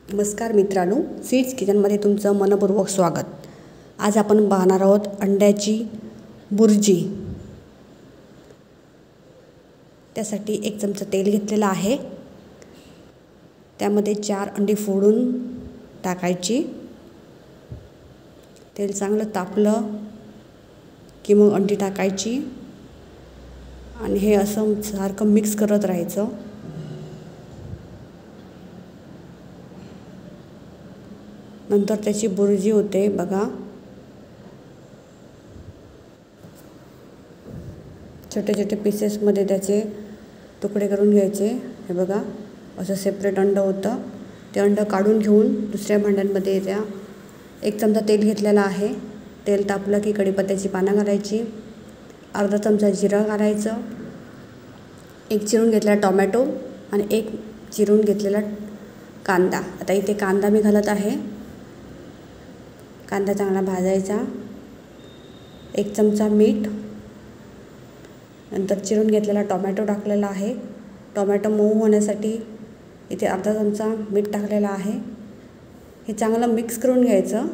नमस्कार मित्रांनो, सीड्स किचनमध्ये तुमचं मनपूर्वक स्वागत। आज आपण पाहणार आहोत अंड्याची बुर्जी। त्यासाठी 1 चमचा तेल घेतलेला आहे। त्यामध्ये 4 अंडी फोडून टाकायची। तेल चांगलं तापलं की मग अंडी टाकायची आणि हे असं सारखं मिक्स करत राहायचं। नंतर त्याची बुर्जी होते बघा। छोटे छोटे पीसेसमध्ये त्याचे तुकडे करून घ्यायचे। हे बघा असं सेपरेट अंड होतं। ते अंड काढून घेऊन दुसऱ्या भांड्यामध्ये त्या 1 चमचा तेल घेतलेला आहे। तेल तापलं की कढीपत्त्याची पानं घालायची, अर्धा चमचा जिरं घालायचं, 1 चिरून घेतलेला टोमॅटो आणि 1 चिरून घेतलेला कांदा। आता इथे कांदा मी घालत आहे। कांदा चांगला भाजायचा, 1 चमचा मीठ, नंतर चिरून घेतलेला टोमॅटो टाकलेला आहे। टोमॅटो मऊ होण्यासाठी इथे अर्धा चमचा मीठ टाकलेला आहे। हे चांगलं मिक्स करून घ्यायचं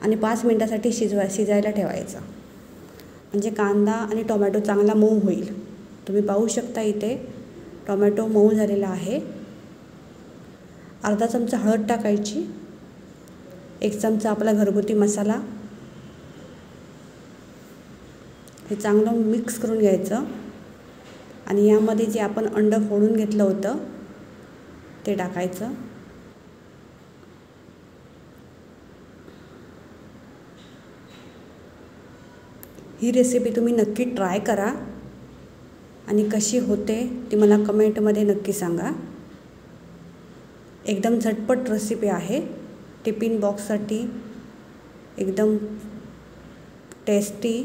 आणि 5 मिनिटासाठी शिजायला ठेवायचं, म्हणजे कांदा आणि टोमॅटो चांगला मऊ होईल। तुम्ही पाहू शकता इथे टोमॅटो मऊ झालेला आहे। अर्धा चमचा हळद टाकायची, 1 चमचा आपला घरगुती मसाला। हे चांगलं मिक्स करून घ्यायचं आणि यामध्ये जे आपण अंड फोडून घेतलं होतं ते टाकायचं। ही रेसिपी तुम्ही नक्की ट्राय करा आणि कशी होते ती मला कमेंटमध्ये नक्की सांगा। एकदम झटपट रेसिपी आहे, टिफिन बॉक्ससाठी एकदम टेस्टी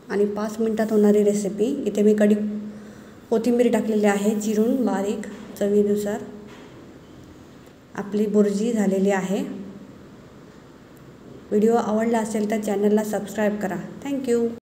आणि 5 मिनिटात होणारी रेसिपी। इथे मी कोथिंबीर टाकलेली आहे चिरून बारीक, चवीनुसार। आपली बुर्जी झालेली आहे। व्हिडिओ आवडला असेल तर चॅनलला सबस्क्राईब करा। थँक्यू।